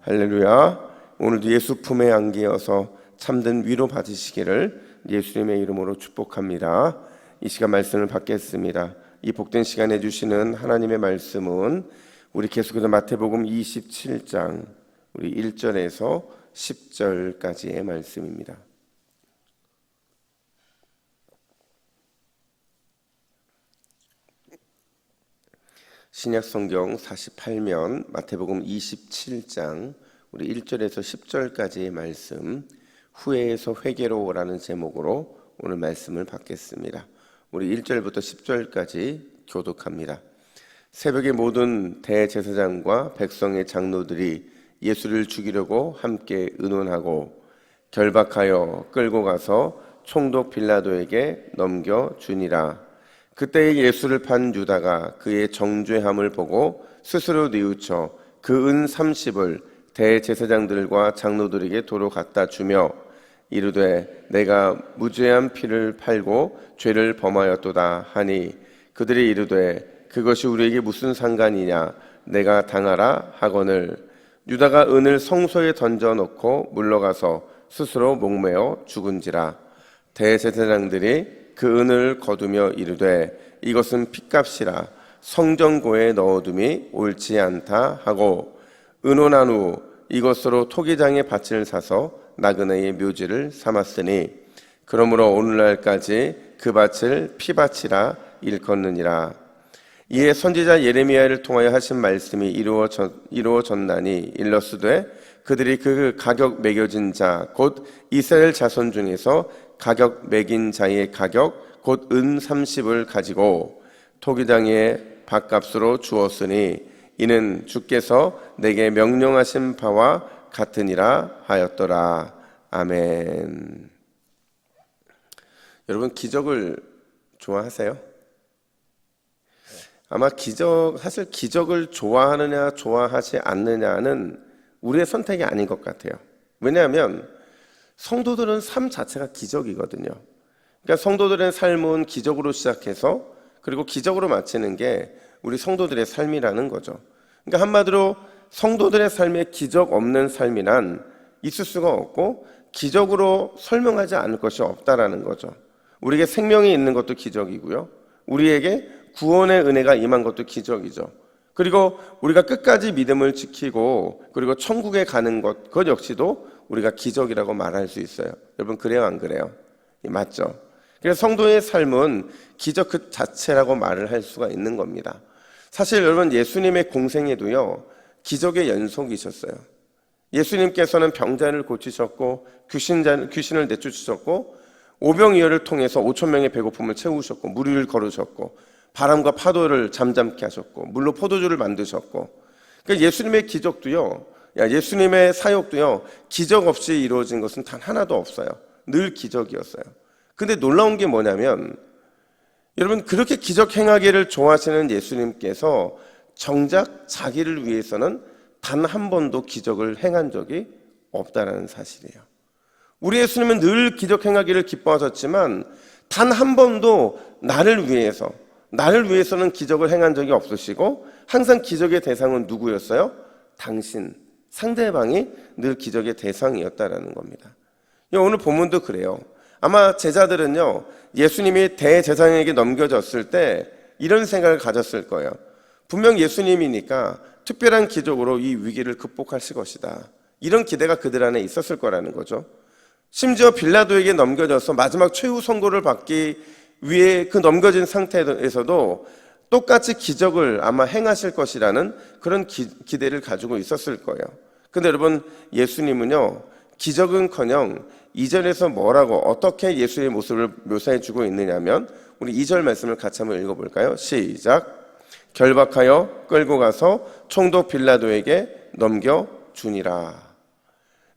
할렐루야. 오늘도 예수 품에 안기어서 참된 위로 받으시기를 예수님의 이름으로 축복합니다. 이 시간 말씀을 받겠습니다. 이 복된 시간에 주시는 하나님의 말씀은 우리 계속해서 마태복음 27장 우리 1절에서 10절까지의 말씀입니다. 신약성경 48면 마태복음 27장 우리 1절에서 10절까지의 말씀, 후회에서 회개로 라는 제목으로 오늘 말씀을 받겠습니다. 우리 1절부터 10절까지 교독합니다. 새벽에 모든 대제사장과 백성의 장로들이 예수를 죽이려고 함께 의논하고 결박하여 끌고 가서 총독 빌라도에게 넘겨주니라. 그때 예수를 판 유다가 그의 정죄함을 보고 스스로 뉘우쳐 그 은 30을 대제사장들과 장로들에게 도로 갖다 주며 이르되 내가 무죄한 피를 팔고 죄를 범하였도다 하니 그들이 이르되 그것이 우리에게 무슨 상관이냐 내가 당하라 하거늘 유다가 은을 성소에 던져놓고 물러가서 스스로 목매어 죽은지라. 대제사장들이 그 은을 거두며 이르되 이것은 핏값이라 성전고에 넣어둠이 옳지 않다 하고 의논한 후 이것으로 토기장의 밭을 사서 나그네의 묘지를 삼았으니 그러므로 오늘날까지 그 밭을 피밭이라 일컫느니라. 이에 선지자 예레미야를 통하여 하신 말씀이 이루어졌나니 일러스되 그들이 그 가격 매겨진 자 곧 이스라엘 자손 중에서 가격 매긴 자의 가격 곧 은 30을 가지고 토기장의 밭값으로 주었으니 이는 주께서 내게 명령하신 바와 같으니라 하였더라. 아멘. 여러분 기적을 좋아하세요? 아마 사실 기적을 좋아하느냐 좋아하지 않느냐는 우리의 선택이 아닌 것 같아요. 왜냐하면 성도들은 삶 자체가 기적이거든요. 그러니까 성도들의 삶은 기적으로 시작해서 그리고 기적으로 마치는 게 우리 성도들의 삶이라는 거죠. 그러니까 한마디로 성도들의 삶에 기적 없는 삶이란 있을 수가 없고 기적으로 설명하지 않을 것이 없다라는 거죠. 우리에게 생명이 있는 것도 기적이고요. 우리에게 구원의 은혜가 임한 것도 기적이죠. 그리고 우리가 끝까지 믿음을 지키고 그리고 천국에 가는 것, 그것 역시도 우리가 기적이라고 말할 수 있어요. 여러분 그래요 안 그래요? 맞죠? 그래서 성도의 삶은 기적 그 자체라고 말을 할 수가 있는 겁니다. 사실 여러분 예수님의 공생에도요 기적의 연속이셨어요. 예수님께서는 병자를 고치셨고 귀신을 내쫓으셨고 오병이어를 통해서 5천 명의 배고픔을 채우셨고 물 위를 걸으셨고 바람과 파도를 잠잠케 하셨고 물로 포도주를 만드셨고 그러니까 예수님의 기적도요 예수님의 사역도요 기적 없이 이루어진 것은 단 하나도 없어요. 늘 기적이었어요. 근데 놀라운 게 뭐냐면 여러분 그렇게 기적 행하기를 좋아하시는 예수님께서 정작 자기를 위해서는 단 한 번도 기적을 행한 적이 없다는 사실이에요. 우리 예수님은 늘 기적 행하기를 기뻐하셨지만 단 한 번도 나를 위해서는 기적을 행한 적이 없으시고 항상 기적의 대상은 누구였어요? 당신, 상대방이 늘 기적의 대상이었다라는 겁니다. 오늘 본문도 그래요. 아마 제자들은요 예수님이 대제사장에게 넘겨졌을 때 이런 생각을 가졌을 거예요. 분명 예수님이니까 특별한 기적으로 이 위기를 극복하실 것이다. 이런 기대가 그들 안에 있었을 거라는 거죠. 심지어 빌라도에게 넘겨져서 마지막 최후 선고를 받기 위해 그 넘겨진 상태에서도 똑같이 기적을 아마 행하실 것이라는 그런 기대를 가지고 있었을 거예요. 근데 여러분 예수님은요 기적은커녕 2절에서 뭐라고 어떻게 예수의 모습을 묘사해 주고 있느냐면 우리 2절 말씀을 같이 한번 읽어볼까요? 시작. 결박하여 끌고 가서 총독 빌라도에게 넘겨주니라.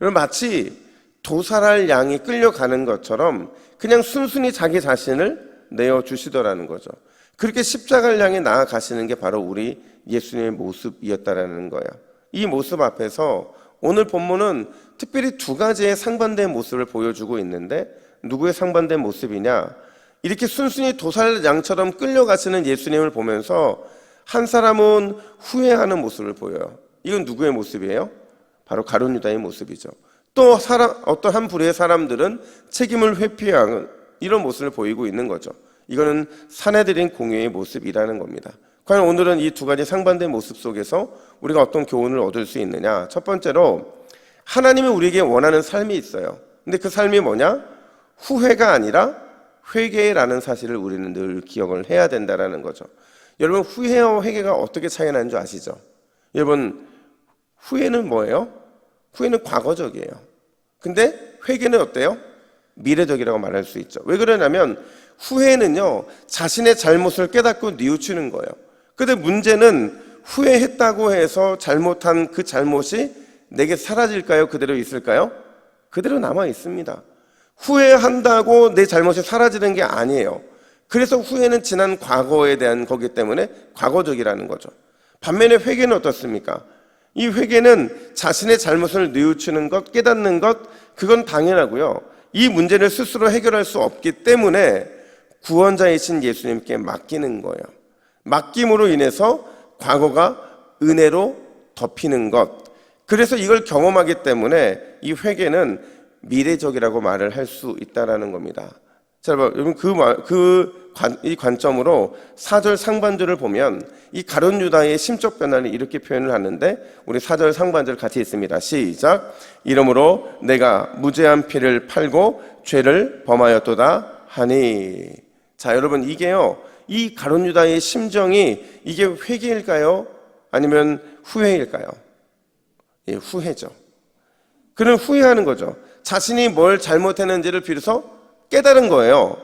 여러분 마치 도살할 양이 끌려가는 것처럼 그냥 순순히 자기 자신을 내어주시더라는 거죠. 그렇게 십자가를 향해 나아가시는 게 바로 우리 예수님의 모습이었다라는 거예요. 이 모습 앞에서 오늘 본문은 특별히 두 가지의 상반된 모습을 보여주고 있는데 누구의 상반된 모습이냐? 이렇게 순순히 도살 양처럼 끌려가시는 예수님을 보면서 한 사람은 후회하는 모습을 보여요. 이건 누구의 모습이에요? 바로 가룟 유다의 모습이죠. 또 어떤 한 부류의 사람들은 책임을 회피하는 이런 모습을 보이고 있는 거죠. 이거는 사내들인 공유의 모습이라는 겁니다. 과연 오늘은 이 두 가지 상반된 모습 속에서 우리가 어떤 교훈을 얻을 수 있느냐? 첫 번째로 하나님이 우리에게 원하는 삶이 있어요. 근데 그 삶이 뭐냐? 후회가 아니라 회개라는 사실을 우리는 늘 기억을 해야 된다는 거죠. 여러분, 후회와 회개가 어떻게 차이 나는 줄 아시죠? 여러분, 후회는 뭐예요? 후회는 과거적이에요. 근데 회개는 어때요? 미래적이라고 말할 수 있죠. 왜 그러냐면 후회는요, 자신의 잘못을 깨닫고 뉘우치는 거예요. 근데 문제는 후회했다고 해서 잘못한 그 잘못이 내게 사라질까요? 그대로 있을까요? 그대로 남아 있습니다. 후회한다고 내 잘못이 사라지는 게 아니에요. 그래서 후회는 지난 과거에 대한 거기 때문에 과거적이라는 거죠. 반면에 회개는 어떻습니까? 이 회개는 자신의 잘못을 뉘우치는 것, 깨닫는 것, 그건 당연하고요. 이 문제를 스스로 해결할 수 없기 때문에 구원자이신 예수님께 맡기는 거예요. 맡김으로 인해서 과거가 은혜로 덮이는 것. 그래서 이걸 경험하기 때문에 이 회개는 미래적이라고 말을 할 수 있다는 겁니다. 자, 여러분 이 관점으로 4절 상반절을 보면 이 가룟 유다의 심적 변화를 이렇게 표현을 하는데 우리 4절 상반절 같이 있습니다. 시작. 이러므로 내가 무죄한 피를 팔고 죄를 범하였도다 하니. 자, 여러분, 이게요, 이 가룟 유다의 심정이 이게 회개일까요? 아니면 후회일까요? 예, 후회죠. 그는 후회하는 거죠. 자신이 뭘 잘못했는지를 비로소 깨달은 거예요.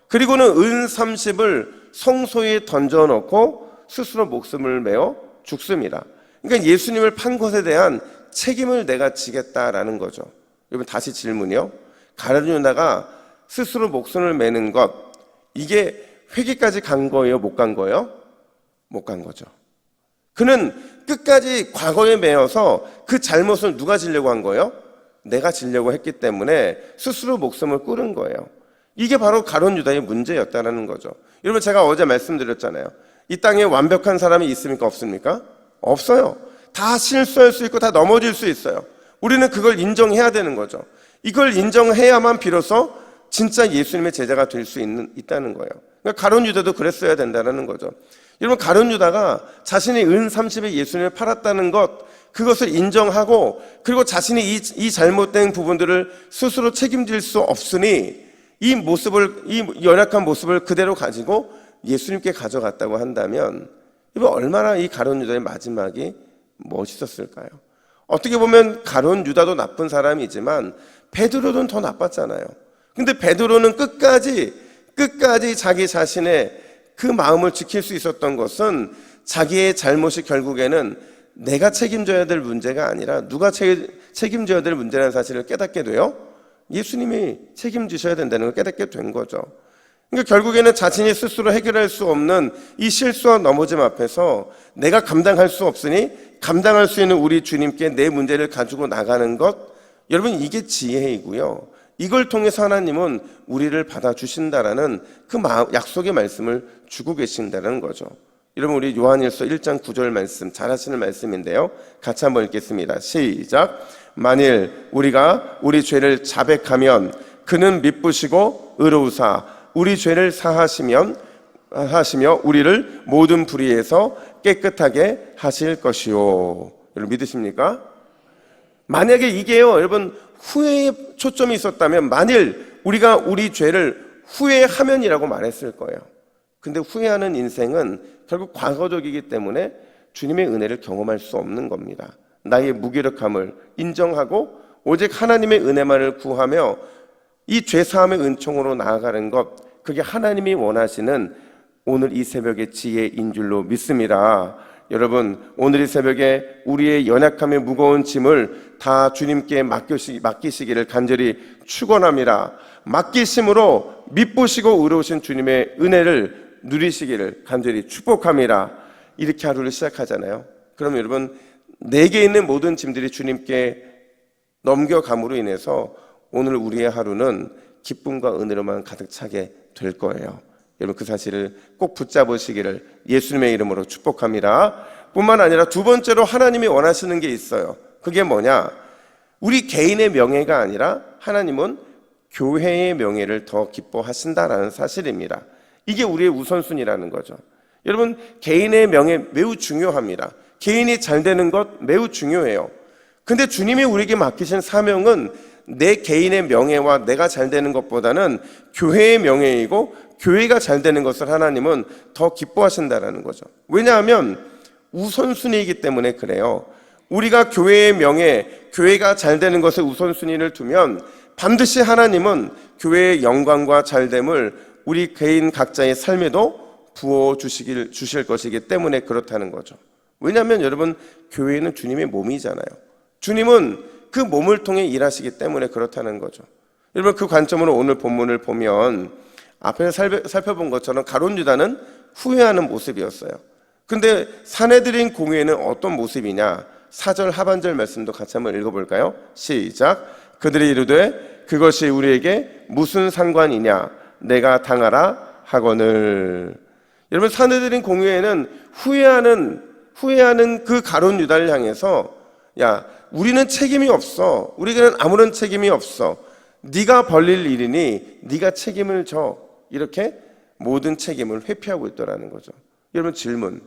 그리고는 은 30을 성소에 던져놓고 스스로 목숨을 메어 죽습니다. 그러니까 예수님을 판 것에 대한 책임을 내가 지겠다라는 거죠. 여러분, 다시 질문이요. 가룟 유다가 스스로 목숨을 매는 것, 이게 회개까지 간 거예요? 못 간 거예요? 못 간 거죠. 그는 끝까지 과거에 매여서 그 잘못을 누가 지려고 한 거예요? 내가 지려고 했기 때문에 스스로 목숨을 끊은 거예요. 이게 바로 가룟 유다의 문제였다는 거죠. 여러분, 제가 어제 말씀드렸잖아요. 이 땅에 완벽한 사람이 있습니까? 없습니까? 없어요. 다 실수할 수 있고 다 넘어질 수 있어요. 우리는 그걸 인정해야 되는 거죠. 이걸 인정해야만 비로소 진짜 예수님의 제자가 될 수 있다는 거예요. 그러니까 가룟 유다도 그랬어야 된다는 거죠. 여러분, 가룟 유다가 자신이 은 30에 예수님을 팔았다는 것, 그것을 인정하고 그리고 자신이 이 잘못된 부분들을 스스로 책임질 수 없으니 이 연약한 모습을 그대로 가지고 예수님께 가져갔다고 한다면 얼마나 이 가룟 유다의 마지막이 멋있었을까요? 어떻게 보면 가룟 유다도 나쁜 사람이지만 베드로는 더 나빴잖아요. 근데 베드로는 끝까지 자기 자신의 그 마음을 지킬 수 있었던 것은 자기의 잘못이 결국에는 내가 책임져야 될 문제가 아니라 누가 책임져야 될 문제라는 사실을 깨닫게 돼요. 예수님이 책임지셔야 된다는 걸 깨닫게 된 거죠. 그러니까 결국에는 자신이 스스로 해결할 수 없는 이 실수와 넘어짐 앞에서 내가 감당할 수 없으니 감당할 수 있는 우리 주님께 내 문제를 가지고 나가는 것, 여러분, 이게 지혜이고요. 이걸 통해서 하나님은 우리를 받아주신다라는 그 약속의 말씀을 주고 계신다는 거죠. 여러분, 우리 요한일서 1장 9절 말씀 잘 하시는 말씀인데요. 같이 한번 읽겠습니다. 시작. 만일 우리가 우리 죄를 자백하면 그는 미쁘시고 의로우사 우리 죄를 사하시며 우리를 모든 불의에서 깨끗하게 하실 것이요. 여러분, 믿으십니까? 만약에 이게요, 여러분, 후회에 초점이 있었다면 만일 우리가 우리 죄를 후회하면이라고 말했을 거예요. 근데 후회하는 인생은 결국 과거적이기 때문에 주님의 은혜를 경험할 수 없는 겁니다. 나의 무기력함을 인정하고 오직 하나님의 은혜만을 구하며 이 죄사함의 은총으로 나아가는 것, 그게 하나님이 원하시는 오늘 이 새벽의 지혜인 줄로 믿습니다. 여러분, 오늘 이 새벽에 우리의 연약함의 무거운 짐을 다 주님께 맡기시기를 간절히 축원합니다. 맡기심으로 미쁘시고 의로우신 주님의 은혜를 누리시기를 간절히 축복합니다. 이렇게 하루를 시작하잖아요. 그럼 여러분, 내게 있는 모든 짐들이 주님께 넘겨감으로 인해서 오늘 우리의 하루는 기쁨과 은혜로만 가득 차게 될 거예요. 여러분, 그 사실을 꼭 붙잡으시기를 예수님의 이름으로 축복합니다. 뿐만 아니라 두 번째로 하나님이 원하시는 게 있어요. 그게 뭐냐? 우리 개인의 명예가 아니라 하나님은 교회의 명예를 더 기뻐하신다라는 사실입니다. 이게 우리의 우선순위라는 거죠. 여러분, 개인의 명예 매우 중요합니다. 개인이 잘 되는 것 매우 중요해요. 근데 주님이 우리에게 맡기신 사명은 내 개인의 명예와 내가 잘 되는 것보다는 교회의 명예이고, 교회가 잘 되는 것을 하나님은 더 기뻐하신다라는 거죠. 왜냐하면 우선순위이기 때문에 그래요. 우리가 교회의 명예, 교회가 잘 되는 것에 우선순위를 두면 반드시 하나님은 교회의 영광과 잘됨을 우리 개인 각자의 삶에도 부어 주실 것이기 때문에 그렇다는 거죠. 왜냐하면 여러분, 교회는 주님의 몸이잖아요. 주님은 그 몸을 통해 일하시기 때문에 그렇다는 거죠. 여러분, 그 관점으로 오늘 본문을 보면 앞에서 살펴본 것처럼 가룟 유다는 후회하는 모습이었어요. 근데 사내들인 공회는 어떤 모습이냐? 4절 하반절 말씀도 같이 한번 읽어볼까요? 시작. 그들이 이르되 그것이 우리에게 무슨 상관이냐? 내가 당하라 하거늘. 여러분, 사내들인 공회에는 후회하는 그 가룟 유다를 향해서, 야, 우리는 책임이 없어. 우리에게는 아무런 책임이 없어. 네가 벌릴 일이니 네가 책임을 져. 이렇게 모든 책임을 회피하고 있더라는 거죠. 여러분, 질문.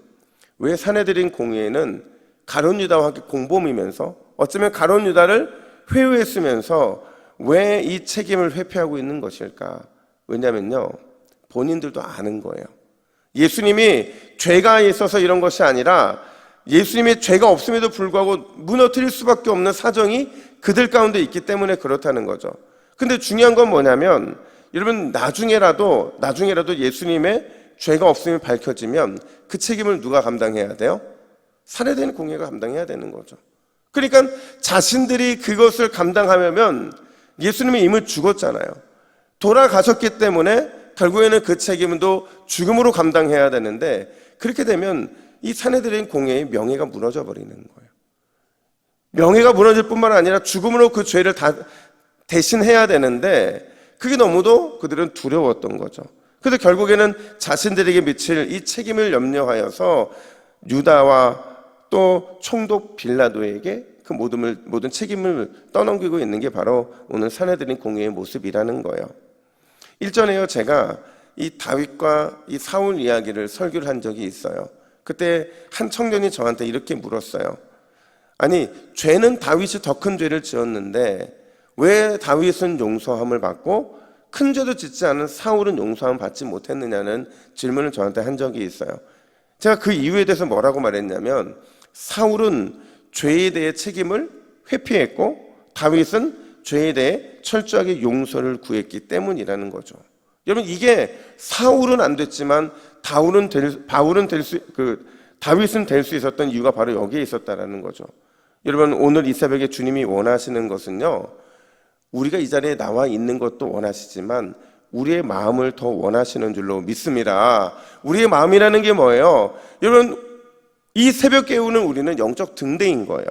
왜 사내들인 공회에는 가룟 유다와 함께 공범이면서 어쩌면 가룟 유다를 회유했으면서 왜 이 책임을 회피하고 있는 것일까? 왜냐면요, 본인들도 아는 거예요. 예수님이 죄가 있어서 이런 것이 아니라 예수님이 죄가 없음에도 불구하고 무너뜨릴 수밖에 없는 사정이 그들 가운데 있기 때문에 그렇다는 거죠. 근데 중요한 건 뭐냐면, 여러분, 나중에라도 예수님의 죄가 없음이 밝혀지면 그 책임을 누가 감당해야 돼요? 사내들인 공회가 감당해야 되는 거죠. 그러니까 자신들이 그것을 감당하면 예수님이 이미 죽었잖아요. 돌아가셨기 때문에 결국에는 그 책임도 죽음으로 감당해야 되는데, 그렇게 되면 이 사내들인 공회의 명예가 무너져 버리는 거예요. 명예가 무너질 뿐만 아니라 죽음으로 그 죄를 다 대신해야 되는데, 그게 너무도 그들은 두려웠던 거죠. 그래서 결국에는 자신들에게 미칠 이 책임을 염려하여서 유다와 또 총독 빌라도에게 그 모든 책임을 떠넘기고 있는 게 바로 오늘 사내들인 공회의 모습이라는 거예요. 일전에요, 제가 이 다윗과 이 사울 이야기를 설교를 한 적이 있어요. 그때 한 청년이 저한테 이렇게 물었어요. 아니, 죄는 다윗이 더 큰 죄를 지었는데 왜 다윗은 용서함을 받고 큰 죄도 짓지 않은 사울은 용서함을 받지 못했느냐는 질문을 저한테 한 적이 있어요. 제가 그 이유에 대해서 뭐라고 말했냐면, 사울은 죄에 대해 책임을 회피했고 다윗은 죄에 대해 철저하게 용서를 구했기 때문이라는 거죠. 여러분, 이게 사울은 안 됐지만 다윗은 될 수 있었던 이유가 바로 여기에 있었다라는 거죠. 여러분, 오늘 이 새벽에 주님이 원하시는 것은요, 우리가 이 자리에 나와 있는 것도 원하시지만 우리의 마음을 더 원하시는 줄로 믿습니다. 우리의 마음이라는 게 뭐예요? 여러분, 이 새벽 깨우는 우리는 영적 등대인 거예요.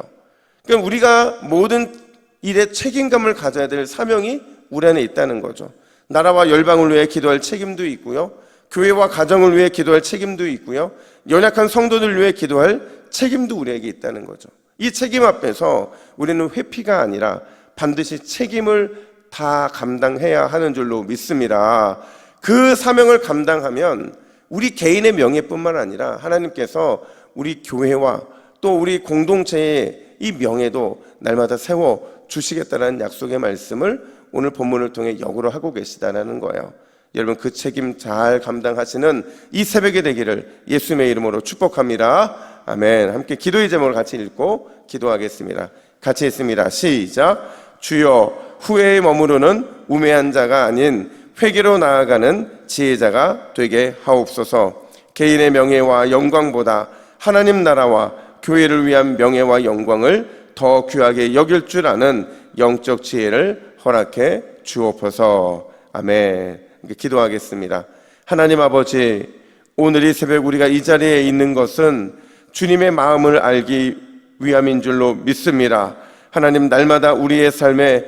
그러니까 우리가 모든 일에 책임감을 가져야 될 사명이 우리 안에 있다는 거죠. 나라와 열방을 위해 기도할 책임도 있고요, 교회와 가정을 위해 기도할 책임도 있고요, 연약한 성도들을 위해 기도할 책임도 우리에게 있다는 거죠. 이 책임 앞에서 우리는 회피가 아니라 반드시 책임을 다 감당해야 하는 줄로 믿습니다. 그 사명을 감당하면 우리 개인의 명예뿐만 아니라 하나님께서 우리 교회와 또 우리 공동체의 이 명예도 날마다 세워 주시겠다는 약속의 말씀을 오늘 본문을 통해 역으로 하고 계시다는 거예요. 여러분, 그 책임 잘 감당하시는 이 새벽이 되기를 예수님의 이름으로 축복합니다. 아멘. 함께 기도의 제목을 같이 읽고 기도하겠습니다. 같이 했습니다. 시작. 주여, 후회에 머무르는 우매한 자가 아닌 회개로 나아가는 지혜자가 되게 하옵소서. 개인의 명예와 영광보다 하나님 나라와 교회를 위한 명예와 영광을 더 귀하게 여길 줄 아는 영적 지혜를 허락해 주옵소서. 아멘. 기도하겠습니다. 하나님 아버지, 오늘 이 새벽 우리가 이 자리에 있는 것은 주님의 마음을 알기 위함인 줄로 믿습니다. 하나님, 날마다 우리의 삶에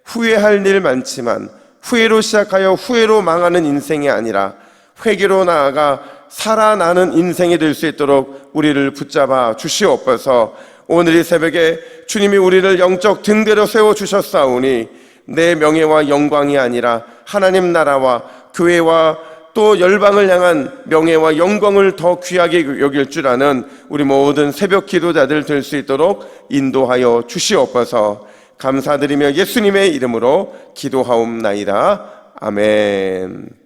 후회할 일 많지만 후회로 시작하여 후회로 망하는 인생이 아니라 회개로 나아가 살아나는 인생이 될 수 있도록 우리를 붙잡아 주시옵소서. 오늘 이 새벽에 주님이 우리를 영적 등대로 세워주셨사오니 내 명예와 영광이 아니라 하나님 나라와 교회와 또 열방을 향한 명예와 영광을 더 귀하게 여길 줄 아는 우리 모든 새벽 기도자들 될 수 있도록 인도하여 주시옵소서. 감사드리며 예수님의 이름으로 기도하옵나이다. 아멘.